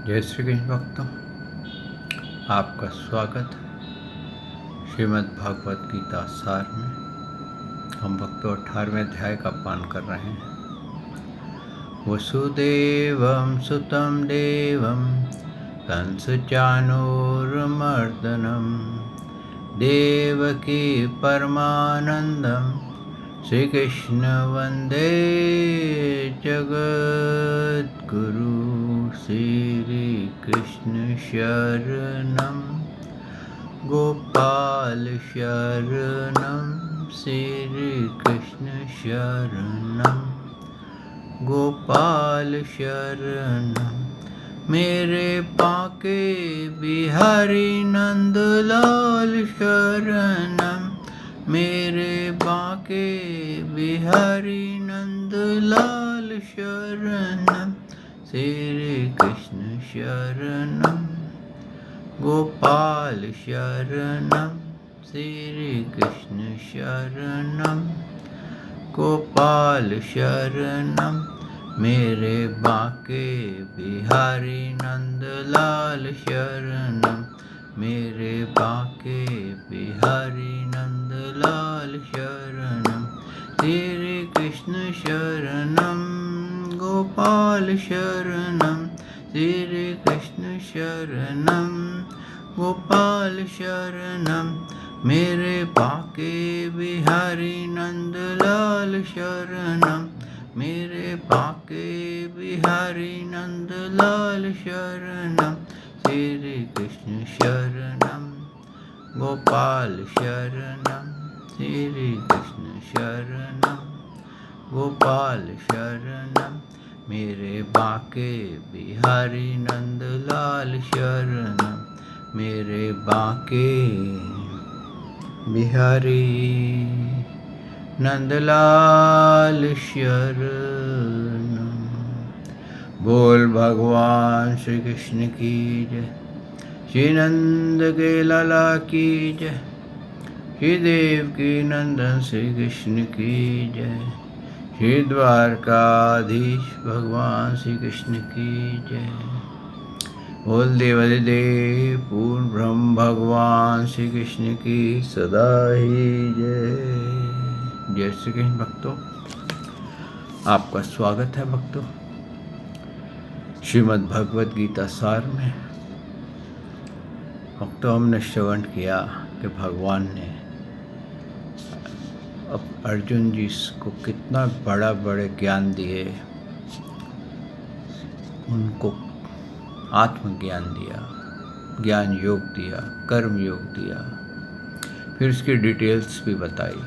जय श्री कृष्ण भक्तों, आपका स्वागत श्रीमद् भागवत गीता सार में। हम भक्तों 18वें अध्याय का पान कर रहे हैं। वसुदेवं सुतं देवं कंसचाणूरमर्दनं देवकी परमानंदं श्रीकृष्ण वंदे जगद्गुरु। श्रीकृष्ण शरणं गोपाल शरणं श्रीकृष्ण शरणं गोपाल शरणं मेरे पाके बिहारी नंदलाल शरणं मेरे बाके बिहारी नंदलाल शरणं श्री कृष्ण शरणं गोपाल शरणं श्री कृष्ण शरणं गोपाल शरणं मेरे बाके बिहारी नंदलाल शरणं मेरे बाके बिहारी नंदलाल शरणं श्री कृष्ण शरणं गोपाल शरणं श्री कृष्ण शरणं गोपाल शरणं मेरे बाके बिहारी नंदलाल शरणं मेरे बाके बिहारी नंदलाल शरणं श्री कृष्ण शरणं गोपाल शरणं श्री कृष्ण शरणं गोपाल शरणं मेरे बाके बिहारी नंदलाल शरणं मेरे बाके बिहारी नंदलाल शरणं। बोल भगवान श्री कृष्ण की जय, श्री नंद के लाला की जय, श्री देव की नंदन श्री कृष्ण की जय, श्री द्वारकाधीश भगवान श्री कृष्ण की जय। बोल देवादिदेव पूर्ण ब्रह्म भगवान श्री कृष्ण की सदा ही जय। जय श्री कृष्ण भक्तों, आपका स्वागत है भक्तों श्रीमद् भगवत गीता सार में। भक्तों, हमने श्रवण किया कि भगवान ने अब अर्जुन जी को कितना बड़े ज्ञान दिए, उनको आत्मज्ञान दिया, ज्ञान योग दिया, कर्म योग दिया, फिर उसकी डिटेल्स भी बताई।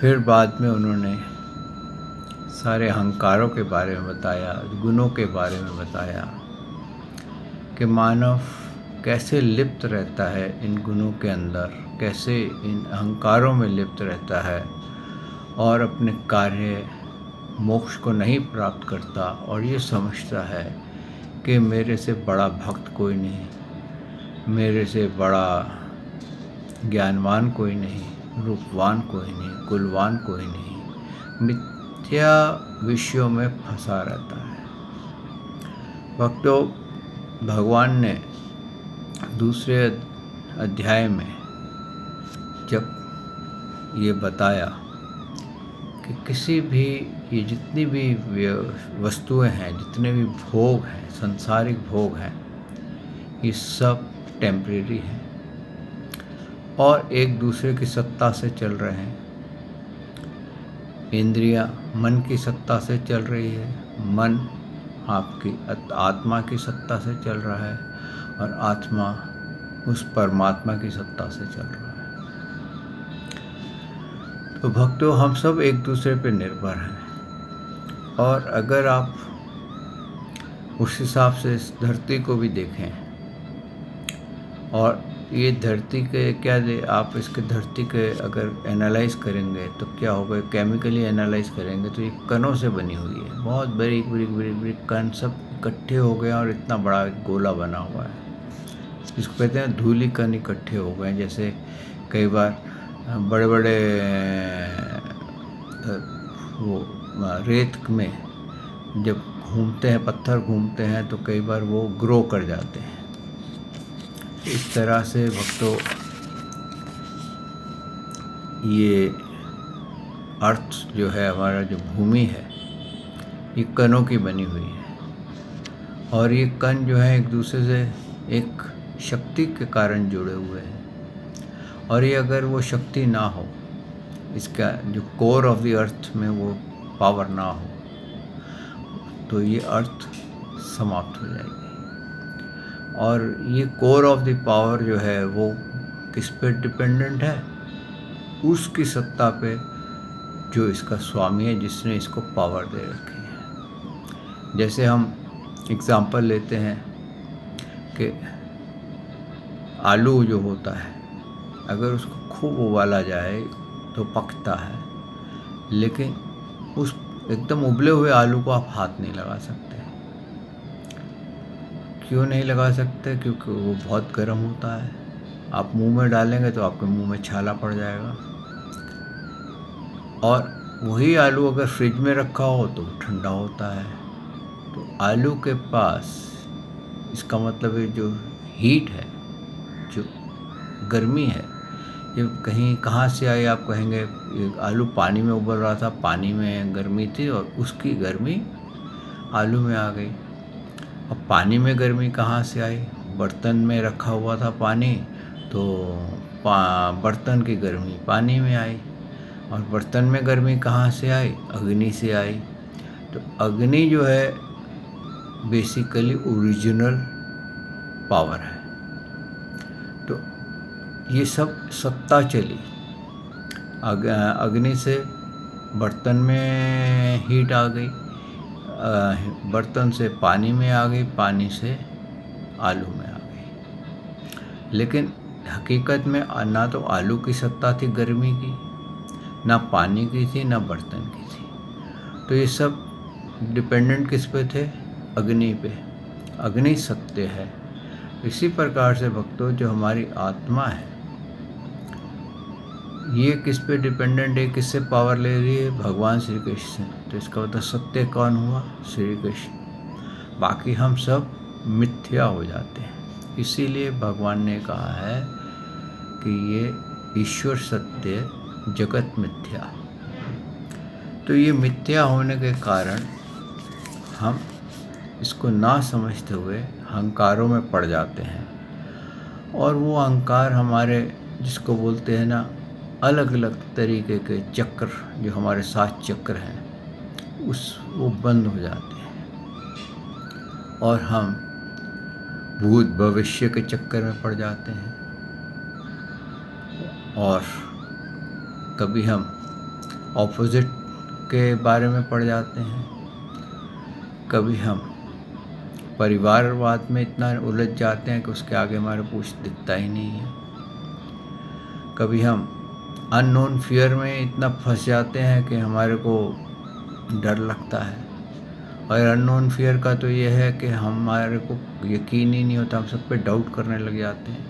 फिर बाद में उन्होंने सारे अहंकारों के बारे में बताया, गुणों के बारे में बताया कि मानव कैसे लिप्त रहता है इन गुणों के अंदर, कैसे इन अहंकारों में लिप्त रहता है और अपने कार्य मोक्ष को नहीं प्राप्त करता और ये समझता है कि मेरे से बड़ा भक्त कोई नहीं, मेरे से बड़ा ज्ञानवान कोई नहीं, रूपवान कोई नहीं, कुलवान कोई नहीं, मिथ्या विषयों में फंसा रहता है। भक्तों, भगवान ने दूसरे अध्याय में जब ये बताया कि किसी भी ये जितनी भी वस्तुएं हैं, जितने भी भोग हैं, सांसारिक भोग हैं, ये सब टेम्परेरी हैं और एक दूसरे की सत्ता से चल रहे हैं। इंद्रियां मन की सत्ता से चल रही है, मन आपकी आत्मा की सत्ता से चल रहा है और आत्मा उस परमात्मा की सत्ता से चल रहा है। तो भक्तों, हम सब एक दूसरे पे निर्भर हैं और अगर आप उस हिसाब से इस धरती को भी देखें और ये धरती के आप इसके धरती के अगर एनालाइज करेंगे तो क्या होगा, केमिकली एनालाइज करेंगे तो ये कणों से बनी हुई है। बहुत बारीक कण सब इकट्ठे हो गए और इतना बड़ा गोला बना हुआ है। इसको कहते हैं धूलि कण इकट्ठे हो गए। जैसे कई बार बड़े बड़े वो रेत में जब घूमते हैं, पत्थर घूमते हैं तो कई बार वो ग्रो कर जाते हैं। इस तरह से भक्तों ये अर्थ जो है, हमारा जो भूमि है, ये कणों की बनी हुई है और ये कण जो है एक दूसरे से एक शक्ति के कारण जुड़े हुए हैं। और ये अगर वो शक्ति ना हो, इसका जो कोर ऑफ द अर्थ में वो पावर ना हो, तो ये अर्थ समाप्त हो जाएगी। और ये कोर ऑफ द पावर जो है वो किस पे डिपेंडेंट है? उसकी सत्ता पे जो इसका स्वामी है, जिसने इसको पावर दे रखी है। जैसे हम एग्जांपल लेते हैं कि आलू जो होता है, अगर उसको खूब उबाला जाए तो पकता है, लेकिन उस एकदम उबले हुए आलू को आप हाथ नहीं लगा सकते। क्यों नहीं लगा सकते? क्योंकि वो बहुत गर्म होता है। आप मुंह में डालेंगे तो आपके मुंह में छाला पड़ जाएगा। और वही आलू अगर फ्रिज में रखा हो तो ठंडा होता है। तो आलू के पास, इसका मतलब है जो हीट है, जो गर्मी है, ये कहीं कहाँ से आई? आप कहेंगे ये आलू पानी में उबल रहा था, पानी में गर्मी थी और उसकी गर्मी आलू में आ गई। अब पानी में गर्मी कहाँ से आई? बर्तन में रखा हुआ था पानी, तो बर्तन की गर्मी पानी में आई। और बर्तन में गर्मी कहाँ से आई? अग्नि से आई। तो अग्नि जो है बेसिकली ओरिजिनल पावर है। तो ये सब सत्ता चली, अग्नि से बर्तन में हीट आ गई, बर्तन से पानी में आ गई, पानी से आलू में आ गई। लेकिन हकीकत में ना तो आलू की सत्ता थी गर्मी की, ना पानी की थी, ना बर्तन की थी। तो ये सब डिपेंडेंट किस पे थे? अग्नि पे। अग्नि सत्य है। इसी प्रकार से भक्तों, जो हमारी आत्मा है, ये किस पे डिपेंडेंट है? किससे पावर ले रही है? भगवान श्री कृष्ण से। तो इसका मतलब सत्य कौन हुआ? श्री कृष्ण। बाकी हम सब मिथ्या हो जाते हैं। इसीलिए भगवान ने कहा है कि ये ईश्वर सत्य, जगत मिथ्या। तो ये मिथ्या होने के कारण हम इसको ना समझते हुए अहंकारों में पड़ जाते हैं। और वो अहंकार हमारे, जिसको बोलते हैं ना, अलग अलग तरीके के चक्र, जो हमारे 7 चक्र हैं, वो बंद हो जाते हैं और हम भूत भविष्य के चक्कर में पड़ जाते हैं। और कभी हम ऑपोजिट के बारे में पड़ जाते हैं, कभी हम परिवारवाद में इतना उलझ जाते हैं कि उसके आगे हमारे कुछ दिखता ही नहीं है। कभी हम अननोन फियर में इतना फंस जाते हैं कि हमारे को डर लगता है। और अननोन फियर का तो ये है कि हमारे को यकीन ही नहीं होता, हम सब पे डाउट करने लग जाते हैं।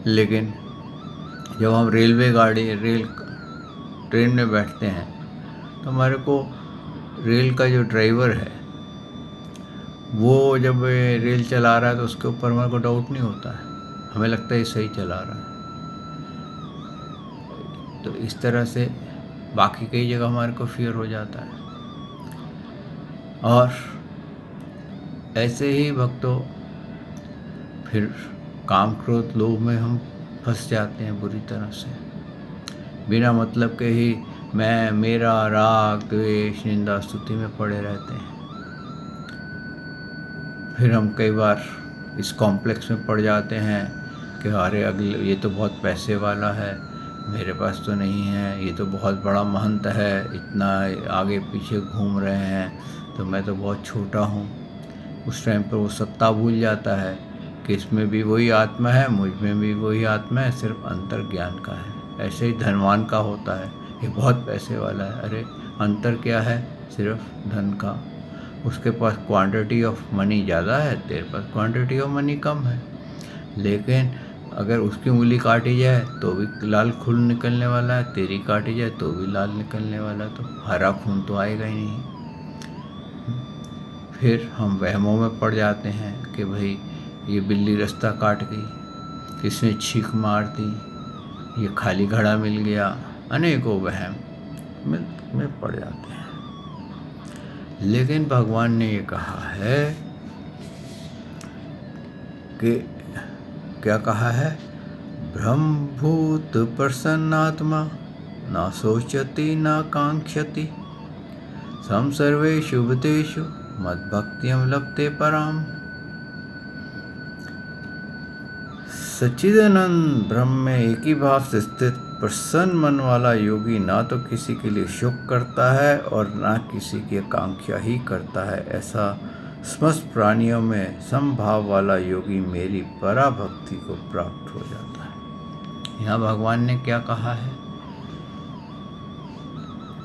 लेकिन जब हम ट्रेन में बैठते हैं तो हमारे को रेल का जो ड्राइवर है, वो जब रेल चला रहा है तो उसके ऊपर हमारे को डाउट नहीं होता है, हमें लगता है ये सही चला रहा है। तो इस तरह से बाकी कई जगह हमारे को फियर हो जाता है। और ऐसे ही भक्तों फिर काम क्रोध लोभ में हम फंस जाते हैं बुरी तरह से। बिना मतलब के ही मैं, मेरा, राग, द्वेष, निंदा, स्तुति में पड़े रहते हैं। फिर हम कई बार इस कॉम्प्लेक्स में पड़ जाते हैं कि अरे अगले, ये तो बहुत पैसे वाला है, मेरे पास तो नहीं है, ये तो बहुत बड़ा महंत है, इतना आगे पीछे घूम रहे हैं, तो मैं तो बहुत छोटा हूँ। उस टाइम पर वो सत्ता भूल जाता है कि इसमें भी वही आत्मा है, मुझ में भी वही आत्मा है, सिर्फ अंतर ज्ञान का है। ऐसे ही धनवान का होता है, ये बहुत पैसे वाला है, अरे अंतर क्या है? सिर्फ धन का। उसके पास क्वांटिटी ऑफ मनी ज़्यादा है, तेरे पास क्वांटिटी ऑफ मनी कम है। लेकिन अगर उसकी उंगली काटी जाए तो भी लाल खून निकलने वाला है, तेरी काटी जाए तो भी लाल निकलने वाला है, तो हरा खून तो आएगा ही नहीं। फिर हम वहमों में पड़ जाते हैं कि भाई ये बिल्ली रास्ता काट गई, किसने छींक मार दी, ये खाली घड़ा मिल गया, अनेकों वहम में पड़ जाते हैं। लेकिन भगवान ने ये कहा है कि क्या कहा है, ब्रह्मभूत प्रसन्नात्मा न सोचति न कांक्षति सम सर्वेषु भूतेषु मद्भक्तिं लभते पराम। सच्चिदानंद ब्रह्म में एक ही भाव से स्थित प्रसन्न मन वाला योगी ना तो किसी के लिए शोक करता है और ना किसी की आकांक्षा ही करता है। ऐसा समस्त प्राणियों में समभाव वाला योगी मेरी पराभक्ति को प्राप्त हो जाता है। यहाँ भगवान ने क्या कहा है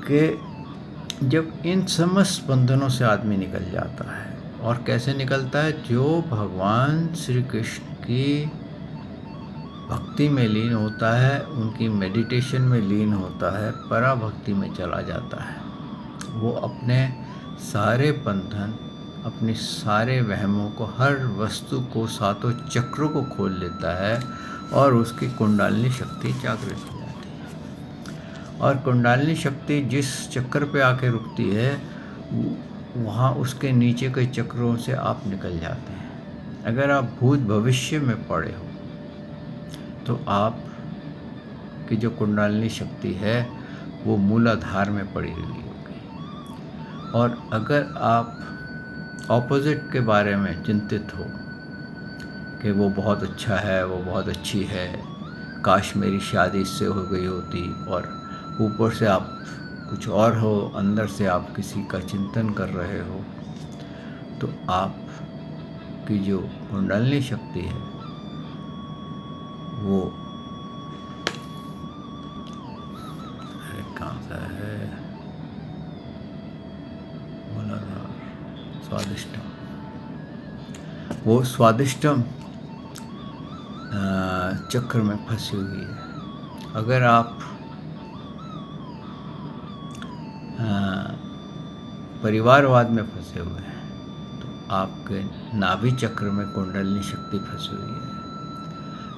कि जब इन समस्त बंधनों से आदमी निकल जाता है, और कैसे निकलता है, जो भगवान श्री कृष्ण की भक्ति में लीन होता है, उनकी मेडिटेशन में लीन होता है, पराभक्ति में चला जाता है, वो अपने सारे बंधन, अपने सारे वहमों को, हर वस्तु को, सातों चक्रों को खोल लेता है और उसकी कुंडलिनी शक्ति जागृत हो जाती है। और कुंडलिनी शक्ति जिस चक्र पे आके रुकती है, वहाँ उसके नीचे के चक्रों से आप निकल जाते हैं। अगर आप भूत भविष्य में पड़े हो तो आप की जो कुंडलिनी शक्ति है वो मूलाधार में पड़ी हुई होगी। और अगर आप ऑपोजिट के बारे में चिंतित हो कि वो बहुत अच्छा है, वो बहुत अच्छी है, काश मेरी शादी इससे हो गई होती, और ऊपर से आप कुछ और हो, अंदर से आप किसी का चिंतन कर रहे हो, तो आप की जो कुंडलिनी शक्ति है वो कहाँ सा है, स्वादिष्टम, वो स्वादिष्टम चक्र में फंसी हुई है। अगर आप परिवारवाद में फंसे हुए हैं तो आपके नाभि चक्र में कुंडलिनी शक्ति फंसी हुई है।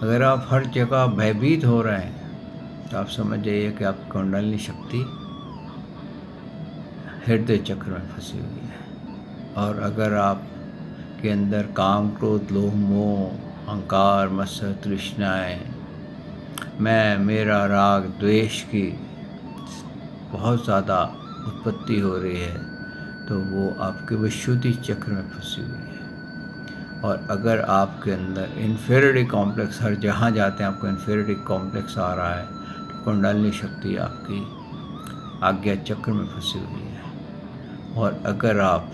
अगर आप हर जगह भयभीत हो रहे हैं तो आप समझ जाइए कि आपकी कुंडलिनी शक्ति हृदय चक्र में फंसी हुई है। और अगर आप के अंदर काम, क्रोध, लोभ, मोह, अहंकार, मत्सर, तृष्णाएं, मैं, मेरा, राग, द्वेष की बहुत ज़्यादा उत्पत्ति हो रही है तो वो आपके विशुद्धि चक्र में फंसी हुई है। और अगर आपके अंदर इन्फीरियरिटी कॉम्प्लेक्स, हर जहाँ जाते हैं आपको इन्फीरियरिटी कॉम्प्लेक्स आ रहा है, तो कुंडलिनी शक्ति आपकी आज्ञा चक्र में फंसी हुई है। और अगर आप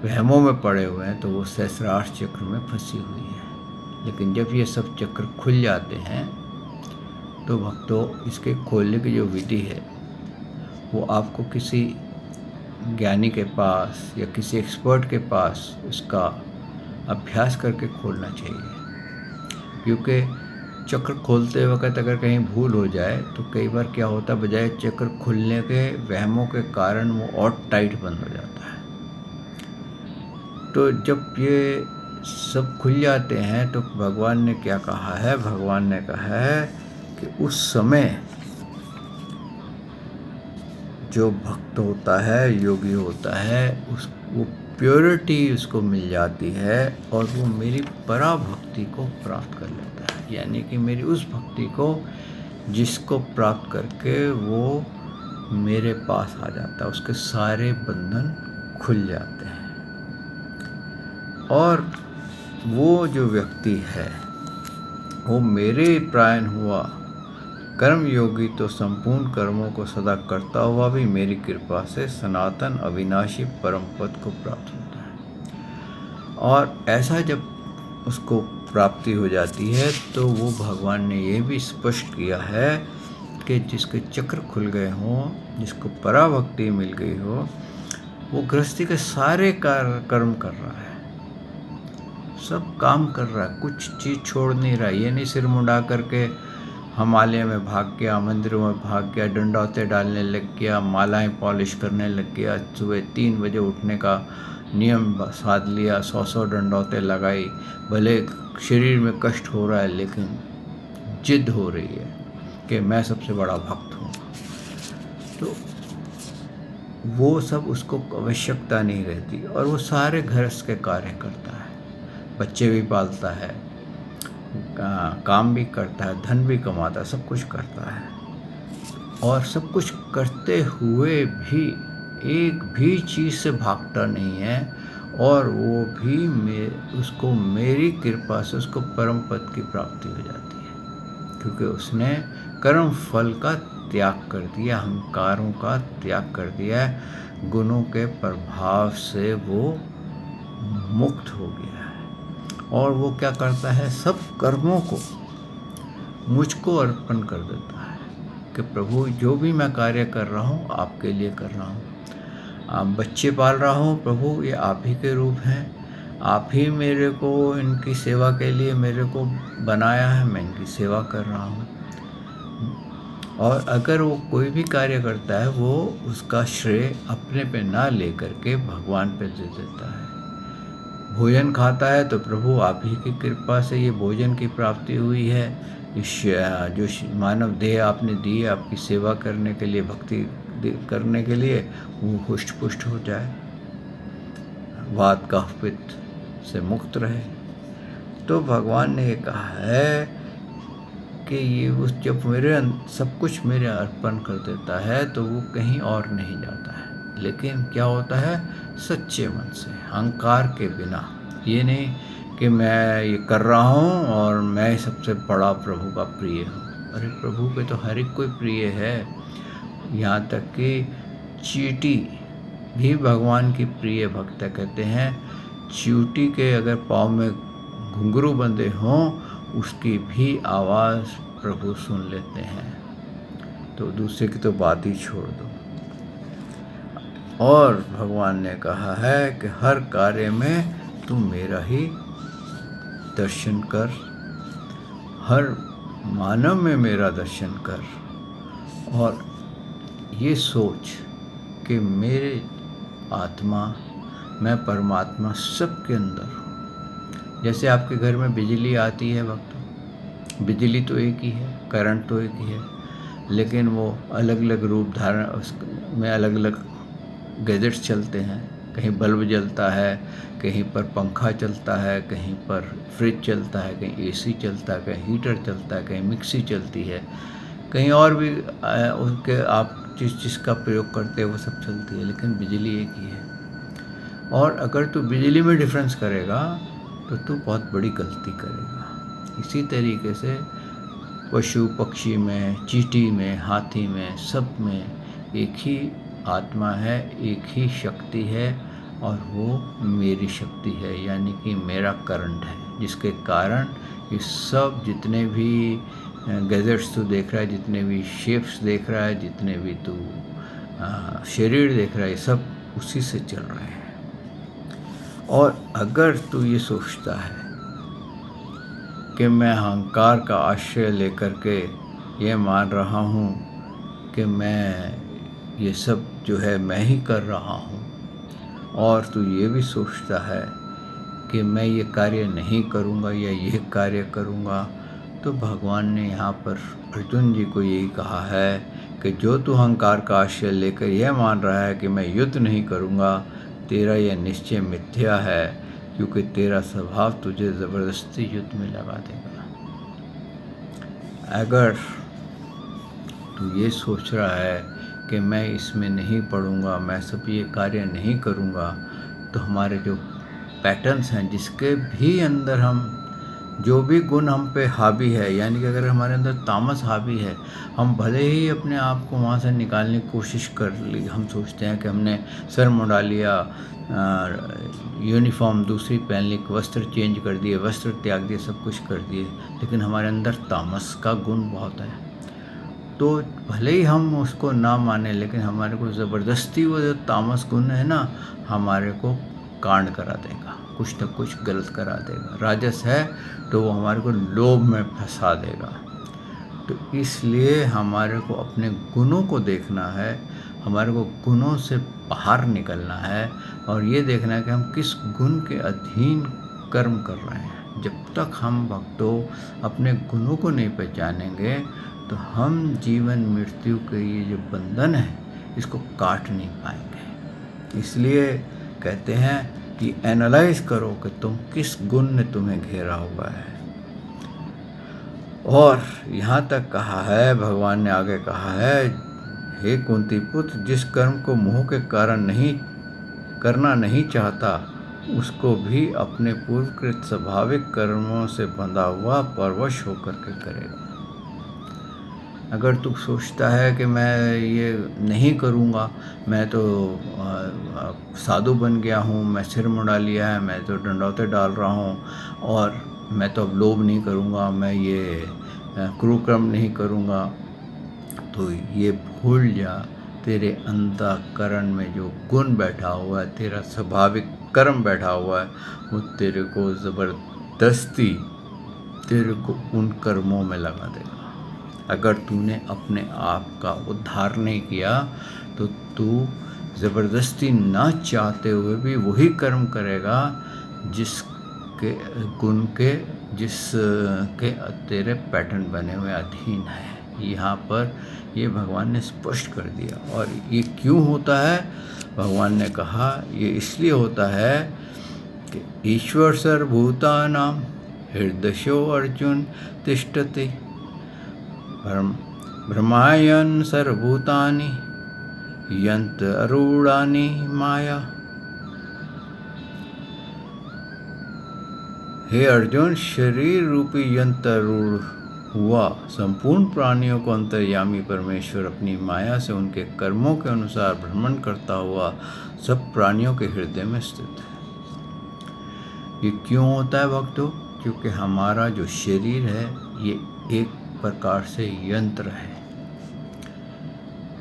वहमों में पड़े हुए हैं तो वो सहस्रार चक्र में फंसी हुई है। लेकिन जब ये सब चक्र खुल जाते हैं तो भक्तों, इसके खोलने की जो विधि है वो आपको किसी ज्ञानी के पास या किसी एक्सपर्ट के पास उसका अभ्यास करके खोलना चाहिए। क्योंकि चक्र खोलते वक्त अगर कहीं भूल हो जाए तो कई बार क्या होता है, बजाय चक्र खुलने के वहमों के कारण वो और टाइट बंद हो जाता है। तो जब ये सब खुल जाते हैं तो भगवान ने क्या कहा है, भगवान ने कहा है कि उस समय जो भक्त होता है, योगी होता है, वो प्योरिटी उसको मिल जाती है और वो मेरी पराभक्ति को प्राप्त कर लेता है। यानी कि मेरी उस भक्ति को जिसको प्राप्त करके वो मेरे पास आ जाता है, उसके सारे बंधन खुल जाते हैं। और वो जो व्यक्ति है वो मेरे प्रायण हुआ कर्म योगी तो संपूर्ण कर्मों को सदा करता हुआ भी मेरी कृपा से सनातन अविनाशी परम पद को प्राप्त होता है। और ऐसा जब उसको प्राप्ति हो जाती है तो वो भगवान ने ये भी स्पष्ट किया है कि जिसके चक्र खुल गए हों, जिसको पराभक्ति मिल गई हो, वो गृहस्थी के सारे कर्म कर रहा है, सब काम कर रहा है, कुछ चीज़ छोड़ नहीं रहा। ये नहीं सिर मुंडा करके हिमालय में भाग गया, मंदिरों में भाग गया, डंडौते डालने लग गया, मालाएं पॉलिश करने लग गया, सुबह 3 बजे उठने का नियम साध लिया, 100 डंडौते लगाई। भले शरीर में कष्ट हो रहा है लेकिन जिद हो रही है कि मैं सबसे बड़ा भक्त हूँ। तो वो सब उसको आवश्यकता नहीं रहती और वो सारे गृहस्थ के कार्य करता है, बच्चे भी पालता है, काम भी करता है, धन भी कमाता है, सब कुछ करता है। और सब कुछ करते हुए भी एक भी चीज़ से भागता नहीं है और वो भी उसको मेरी कृपा से उसको परम पद की प्राप्ति हो जाती है, क्योंकि उसने कर्म फल का त्याग कर दिया, अहंकारों का त्याग कर दिया है, गुणों के प्रभाव से वो मुक्त हो गया है। और वो क्या करता है, सब कर्मों को मुझको अर्पण कर देता है कि प्रभु जो भी मैं कार्य कर रहा हूँ आपके लिए कर रहा हूँ। आप बच्चे पाल रहा हूँ प्रभु, ये आप ही के रूप हैं, आप ही मेरे को इनकी सेवा के लिए मेरे को बनाया है, मैं इनकी सेवा कर रहा हूँ। और अगर वो कोई भी कार्य करता है वो उसका श्रेय अपने पे ना लेकर के भगवान पे दे देता है। भोजन खाता है तो प्रभु आप ही की कृपा से ये भोजन की प्राप्ति हुई है, इस जो मानव देह आपने दी है आपकी सेवा करने के लिए, भक्ति करने के लिए, वो हुष्ट पुष्ट हो जाए, वात कफ पित्त से मुक्त रहे। तो भगवान ने ये कहा है कि ये उस जब सब कुछ मेरे अर्पण कर देता है तो वो कहीं और नहीं जाता है, लेकिन क्या होता है, सच्चे मन से, अहंकार के बिना। ये नहीं कि मैं ये कर रहा हूँ और मैं सबसे बड़ा प्रभु का प्रिय हूँ। अरे प्रभु पे तो हर एक कोई प्रिय है, यहाँ तक कि चींटी भी भगवान की प्रिय भक्त है। कहते हैं चींटी के अगर पाँव में घुंघरू बंधे हों उसकी भी आवाज़ प्रभु सुन लेते हैं, तो दूसरे की तो बात ही छोड़ दो। और भगवान ने कहा है कि हर कार्य में तू मेरा ही दर्शन कर, हर मानव में मेरा दर्शन कर, और ये सोच कि मेरे आत्मा, मैं परमात्मा सबके अंदर हूँ। जैसे आपके घर में बिजली आती है भक्तों, बिजली तो एक ही है, करंट तो एक ही है, लेकिन वो अलग अलग रूप धारण, उसमें अलग अलग गैजेट्स चलते हैं। कहीं बल्ब जलता है, कहीं पर पंखा चलता है, कहीं पर फ्रिज चलता है, कहीं एसी चलता है, कहीं हीटर चलता है, कहीं मिक्सी चलती है, कहीं और भी उनके आप जिस चीज़ का प्रयोग करते हैं वो सब चलती है, लेकिन बिजली एक ही है। और अगर तू बिजली में डिफरेंस करेगा तो तू बहुत बड़ी गलती करेगा। इसी तरीके से पशु पक्षी में, चींटी में, हाथी में, सब में एक ही आत्मा है, एक ही शक्ति है, और वो मेरी शक्ति है, यानी कि मेरा करंट है, जिसके कारण ये सब जितने भी गैजेट्स तू देख रहा है, जितने भी शेप्स देख रहा है, जितने भी तू शरीर देख रहा है, ये सब उसी से चल रहे हैं। और अगर तू ये सोचता है कि मैं अहंकार का आश्रय लेकर के ये मान रहा हूँ कि मैं ये सब जो है मैं ही कर रहा हूँ, और तू ये भी सोचता है कि मैं ये कार्य नहीं करूँगा या ये कार्य करूँगा, तो भगवान ने यहाँ पर अर्जुन जी को यही कहा है कि जो तू अहंकार का आश्रय लेकर यह मान रहा है कि मैं युद्ध नहीं करूँगा, तेरा यह निश्चय मिथ्या है, क्योंकि तेरा स्वभाव तुझे ज़बरदस्ती युद्ध में लगा देगा। अगर तू ये सोच रहा है कि मैं इसमें नहीं पढ़ूँगा, मैं सब ये कार्य नहीं करूँगा, तो हमारे जो पैटर्न्स हैं, जिसके भी अंदर हम जो भी गुण हम पे हावी है, यानी कि अगर हमारे अंदर तामस हावी है, हम भले ही अपने आप को वहाँ से निकालने की कोशिश कर ली, हम सोचते हैं कि हमने सर मुंडा लिया, यूनिफॉर्म दूसरी पहन ली, वस्त्र चेंज कर दिए, वस्त्र त्याग दिए, सब कुछ कर दिए, लेकिन हमारे अंदर तामस का गुण बहुत है। तो भले ही हम उसको ना माने, लेकिन हमारे को ज़बरदस्ती वो जो तामस गुण है ना, हमारे को कांड करा देगा, कुछ न कुछ गलत करा देगा। राजस है तो वो हमारे को लोभ में फंसा देगा, तो इसलिए हमारे को अपने गुणों को देखना है, हमारे को गुणों से बाहर निकलना है और ये देखना है कि हम किस गुण के अधीन कर्म कर रहे हैं। जब तक हम भक्तों अपने गुणों को नहीं पहचानेंगे तो हम जीवन मृत्यु के ये जो बंधन है इसको काट नहीं पाएंगे। इसलिए कहते हैं कि एनालाइज करो कि तुम किस गुण ने तुम्हें घेरा हुआ है। और यहाँ तक कहा है, भगवान ने आगे कहा है, हे कुंती पुत्र, जिस कर्म को मोह के कारण नहीं करना नहीं चाहता उसको भी अपने पूर्वकृत स्वाभाविक कर्मों से बंधा हुआ परवश होकर के करेगा। अगर तू सोचता है कि मैं ये नहीं करूँगा, मैं तो साधु बन गया हूँ, मैं सिर मुंडा लिया है, मैं तो डंडौते डाल रहा हूँ और मैं तो अब लोभ नहीं करूँगा, मैं ये कुकर्म नहीं करूँगा, तो ये भूल जा, तेरे अंतःकरण में जो गुण बैठा हुआ है, तेरा स्वाभाविक कर्म बैठा हुआ है, वो तेरे को ज़बरदस्ती तेरे को उन कर्मों में लगा देगा। अगर तूने अपने आप का उद्धार नहीं किया तो तू ज़बरदस्ती ना चाहते हुए भी वही कर्म करेगा जिसके गुण के जिसके तेरे पैटर्न बने हुए अधीन है। यहाँ पर ये भगवान ने स्पष्ट कर दिया। और ये क्यों होता है? भगवान ने कहा ये इसलिए होता है कि ईश्वर सर्वभूतानां हृदयो अर्जुन तिष्ठति ब्रह्मायन सर्वभूतानि यंत्रारूढ़ानि माया। हे अर्जुन, शरीर रूपी यंत्रारूढ़ हुआ संपूर्ण प्राणियों को अंतर्यामी परमेश्वर अपनी माया से उनके कर्मों के अनुसार भ्रमण करता हुआ सब प्राणियों के हृदय में स्थित है। ये क्यों होता है भक्तों? क्योंकि हमारा जो शरीर है ये एक प्रकार से यंत्र है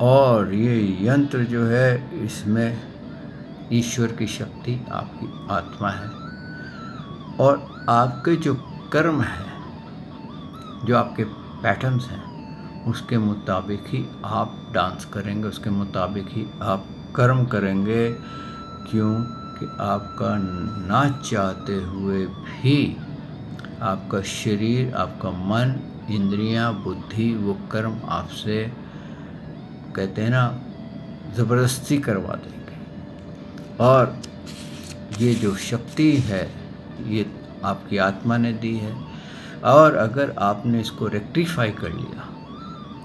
और ये यंत्र जो है इसमें ईश्वर की शक्ति आपकी आत्मा है और आपके जो कर्म है, जो आपके पैटर्न्स हैं, उसके मुताबिक ही आप डांस करेंगे, उसके मुताबिक ही आप कर्म करेंगे। क्यों कि आपका ना चाहते हुए भी आपका शरीर, आपका मन, इंद्रियां, बुद्धि वो कर्म आपसे कहते हैं ना ज़बरदस्ती करवा देंगे। और ये जो शक्ति है ये आपकी आत्मा ने दी है और अगर आपने इसको रेक्टिफाई कर लिया,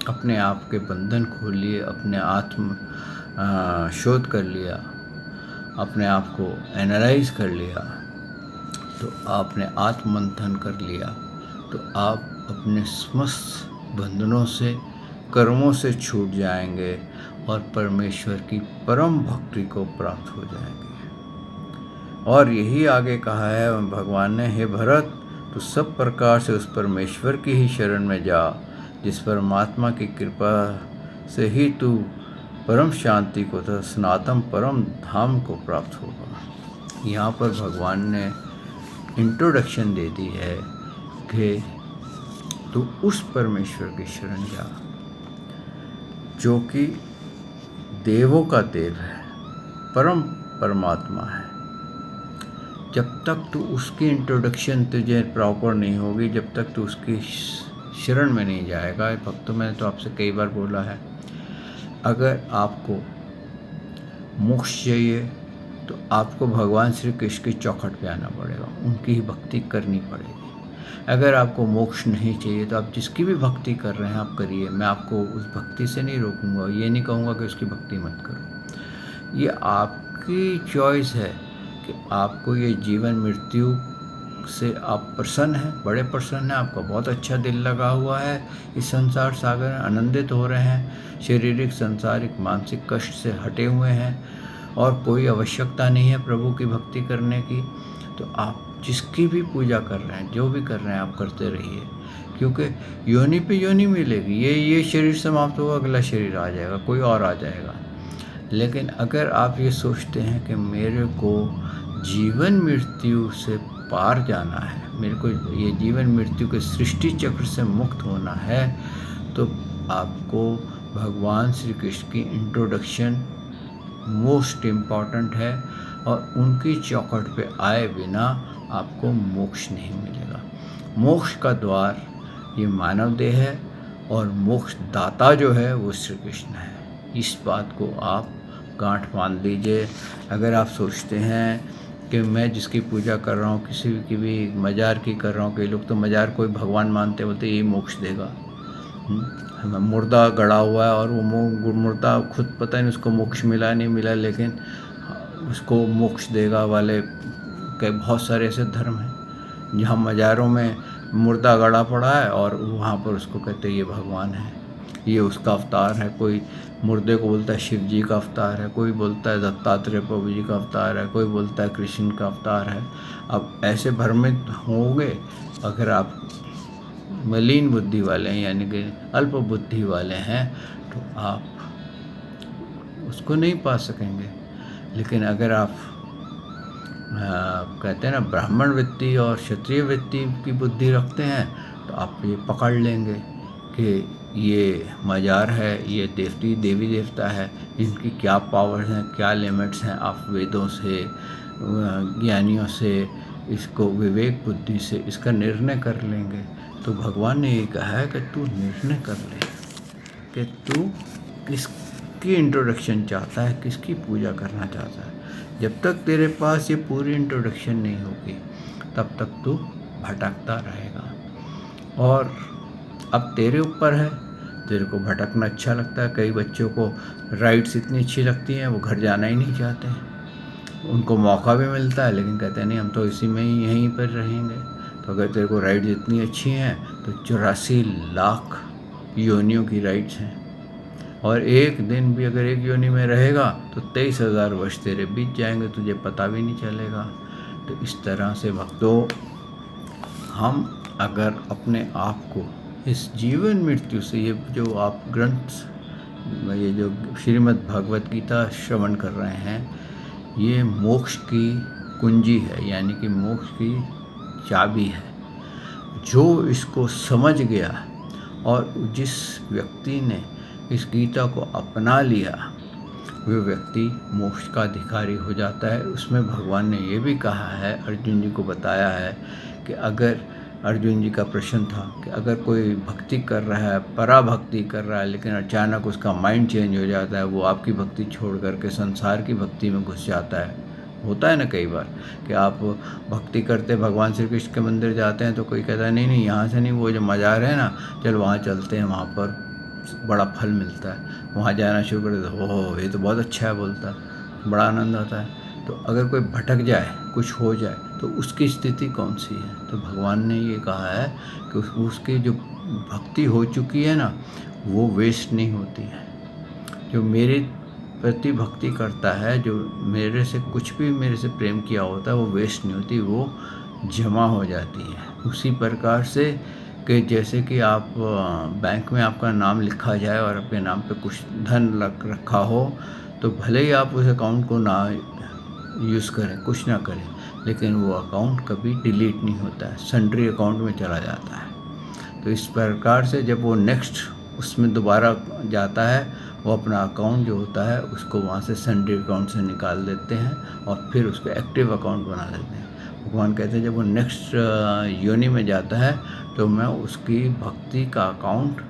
अपने आप के बंधन खोल लिए, अपने आत्म शोध कर लिया, अपने आप को एनालाइज कर लिया, तो आपने आत्ममंथन कर लिया, तो आप अपने समस्त बंधनों से, कर्मों से छूट जाएंगे और परमेश्वर की परम भक्ति को प्राप्त हो जाएंगे। और यही आगे कहा है भगवान ने, हे भरत, तो सब प्रकार से उस परमेश्वर की ही शरण में जा जिस परमात्मा की कृपा से ही तू परम शांति को तथा सनातन परम धाम को प्राप्त होगा। यहाँ पर भगवान ने इंट्रोडक्शन दे दी है कि तू उस परमेश्वर की शरण जा जो कि देवों का देव है, परम परमात्मा है। जब तक तू उसकी इंट्रोडक्शन तुझे प्रॉपर नहीं होगी, जब तक तू उसकी शरण में नहीं जाएगा। भक्तों, मैंने तो आपसे कई बार बोला है, अगर आपको मोक्ष चाहिए तो आपको भगवान श्री कृष्ण की चौखट पे आना पड़ेगा, उनकी ही भक्ति करनी पड़ेगी। अगर आपको मोक्ष नहीं चाहिए तो आप जिसकी भी भक्ति कर रहे हैं आप करिए, मैं आपको उस भक्ति से नहीं रोकूंगा, ये नहीं कहूँगा कि उसकी भक्ति मत करो। ये आपकी चॉइस है कि आपको ये जीवन मृत्यु से आप प्रसन्न हैं, बड़े प्रसन्न हैं, आपका बहुत अच्छा दिल लगा हुआ है, इस संसार सागर में आनंदित हो रहे हैं, शारीरिक, सांसारिक, मानसिक कष्ट से हटे हुए हैं और कोई आवश्यकता नहीं है प्रभु की भक्ति करने की, तो आप जिसकी भी पूजा कर रहे हैं, जो भी कर रहे हैं, आप करते रहिए। क्योंकि योनि पे योनि मिलेगी, ये शरीर समाप्त होगा, अगला शरीर आ जाएगा, कोई और आ जाएगा। लेकिन अगर आप ये सोचते हैं कि मेरे को जीवन मृत्यु से पार जाना है, मेरे को ये जीवन मृत्यु के सृष्टि चक्र से मुक्त होना है, तो आपको भगवान श्री कृष्ण की इंट्रोडक्शन मोस्ट इम्पॉर्टेंट है, और उनकी चौखट पे आए बिना आपको मोक्ष नहीं मिलेगा। मोक्ष का द्वार ये मानव देह है, और मोक्ष दाता जो है वो श्री कृष्ण है। इस बात को आप गांठ बांध लीजिए। अगर आप सोचते हैं कि मैं जिसकी पूजा कर रहा हूँ किसी की भी मज़ार की कर रहा हूँ, कई लोग तो मज़ार को ही भगवान मानते, बोलते यही मोक्ष देगा। मुर्दा गड़ा हुआ है और वो मुर्दा खुद पता नहीं उसको मोक्ष मिला नहीं मिला, लेकिन उसको मोक्ष देगा वाले के बहुत सारे ऐसे धर्म हैं जहाँ मज़ारों में मुर्दा गड़ा पड़ा है और वहाँ पर उसको कहते हैं ये भगवान है, ये उसका अवतार है। कोई मुर्दे को बोलता है शिव जी का अवतार है, कोई बोलता है दत्तात्रेय प्रभु जी का अवतार है, कोई बोलता है कृष्ण का अवतार है। अब ऐसे भ्रमित होंगे अगर आप मलिन बुद्धि वाले हैं, यानी कि अल्प बुद्धि वाले हैं, तो आप उसको नहीं पा सकेंगे। लेकिन अगर आप कहते हैं ना ब्राह्मण वृत्ति और क्षत्रिय वृत्ति की बुद्धि रखते हैं, तो आप ये पकड़ लेंगे कि ये मज़ार है, ये देवी देवता है, इनकी क्या पावर्स हैं, क्या लिमिट्स हैं। आप वेदों से ज्ञानियों से इसको विवेक बुद्धि से इसका निर्णय कर लेंगे। तो भगवान ने ये कहा है कि तू निर्णय कर ले कि तू किसकी इंट्रोडक्शन चाहता है, किसकी पूजा करना चाहता है। जब तक तेरे पास ये पूरी इंट्रोडक्शन नहीं होगी तब तक तू भटकता रहेगा। और अब तेरे ऊपर है, तेरे को भटकना अच्छा लगता है। कई बच्चों को राइड्स इतनी अच्छी लगती हैं वो घर जाना ही नहीं चाहते, उनको मौका भी मिलता है लेकिन कहते हैं नहीं हम तो इसी में ही यहीं पर रहेंगे। तो अगर तेरे को राइड्स इतनी अच्छी हैं तो 84 लाख योनियों की राइड्स हैं, और एक दिन भी अगर एक योनि में रहेगा तो 23,000 वर्ष तेरे बीत जाएंगे, तुझे पता भी नहीं चलेगा। तो इस तरह से भक्तों, हम अगर अपने आप को इस जीवन मृत्यु से, ये जो आप ग्रंथ, ये जो श्रीमद् भगवत गीता श्रवण कर रहे हैं, ये मोक्ष की कुंजी है, यानी कि मोक्ष की चाबी है। जो इसको समझ गया और जिस व्यक्ति ने इस गीता को अपना लिया, वह व्यक्ति मोक्ष का अधिकारी हो जाता है। उसमें भगवान ने ये भी कहा है, अर्जुन जी को बताया है कि अगर अर्जुन जी का प्रश्न था कि अगर कोई भक्ति कर रहा है, पराभक्ति कर रहा है, लेकिन अचानक उसका माइंड चेंज हो जाता है, वो आपकी भक्ति छोड़ करके संसार की भक्ति में घुस जाता है। होता है ना कई बार कि आप भक्ति करते भगवान श्री कृष्ण के मंदिर जाते हैं तो कोई कहता है नहीं यहाँ से नहीं, वो जो मज़ार है ना, चल वहाँ चलते हैं, वहाँ पर बड़ा फल मिलता है। वहाँ जाना शुरू कर देते, ओह ये तो बहुत अच्छा है, बोलता है, बड़ा आनंद आता है। तो अगर कोई भटक जाए, कुछ हो जाए, तो उसकी स्थिति कौन सी है? तो भगवान ने ये कहा है कि उसकी जो भक्ति हो चुकी है ना, वो वेस्ट नहीं होती है। जो मेरे प्रति भक्ति करता है, जो मेरे से कुछ भी मेरे से प्रेम किया होता है, वो वेस्ट नहीं होती, वो जमा हो जाती है। उसी प्रकार से कि जैसे कि आप बैंक में आपका नाम लिखा जाए और आपके नाम पे कुछ धन रखा हो, तो भले ही आप उस अकाउंट को ना यूज़ करें, कुछ ना करें, लेकिन वो अकाउंट कभी डिलीट नहीं होता है, सन्ड्री अकाउंट में चला जाता है। तो इस प्रकार से जब वो नेक्स्ट उसमें दोबारा जाता है, वो अपना अकाउंट जो होता है उसको वहाँ से सन्ड्री अकाउंट से निकाल देते हैं और फिर उसको एक्टिव अकाउंट बना देते हैं। भगवान कहते हैं जब वो नेक्स्ट योनि में जाता है तो मैं उसकी भक्ति का अकाउंट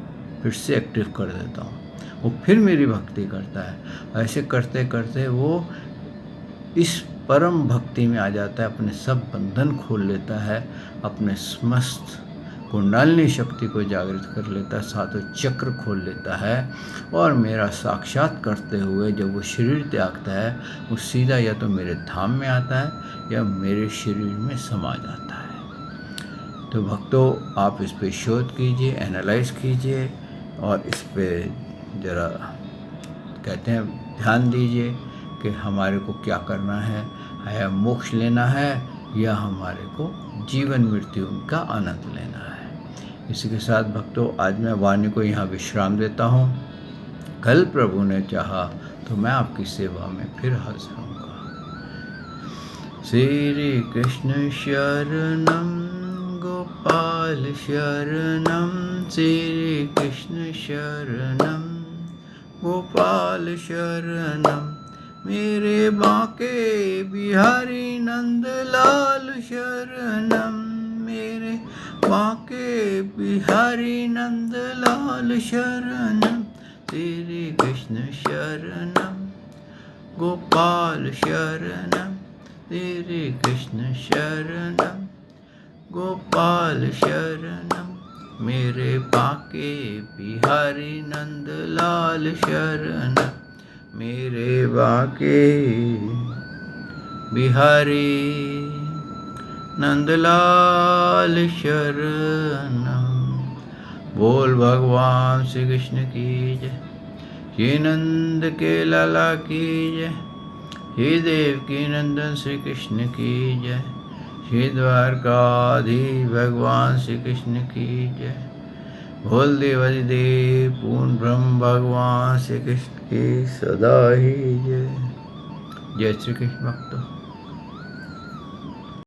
फिर से एक्टिव कर देता हूँ, वो फिर मेरी भक्ति करता है। ऐसे करते करते वो इस परम भक्ति में आ जाता है, अपने सब बंधन खोल लेता है, अपने समस्त कुंडलिनी शक्ति को जागृत कर लेता है, सातों चक्र खोल लेता है, और मेरा साक्षात करते हुए जब वो शरीर त्यागता है, वो सीधा या तो मेरे धाम में आता है या मेरे शरीर में समा जाता है। तो भक्तों, आप इस पे शोध कीजिए, एनालाइज कीजिए, और इस पे ज़रा कहते हैं ध्यान दीजिए कि हमारे को क्या करना है मोक्ष लेना है या हमारे को जीवन मृत्यु का आनंद लेना है। इसी के साथ भक्तों, आज मैं वाणी को यहाँ विश्राम देता हूँ। कल प्रभु ने चाहा तो मैं आपकी सेवा में फिर हाजिर होऊंगा। श्री कृष्ण शरणम गोपाल शरणम श्री कृष्ण शरणम गोपाल शरणम मेरे बांके बिहारी नंदलाल शरणम मेरे बांके बिहारी नंदलाल शरणम श्री कृष्ण शरणम गोपाल शरणम श्री कृष्ण शरणम गोपाल शरणम मेरे बांके बिहारी नंदलाल शरणम मेरे बांके बिहारी नंदलाल शरणम। बोल भगवान श्री कृष्ण की जय, श्री नंद के लाला की जय, श्री देव की नंदन श्री कृष्ण की जय, श्री द्वारकाधीश भगवान श्री कृष्ण की जय, बोल देवाधिदेव पूर्ण ब्रह्म भगवान श्री कृष्ण की सदा ही जय। जय श्री कृष्ण भक्तों।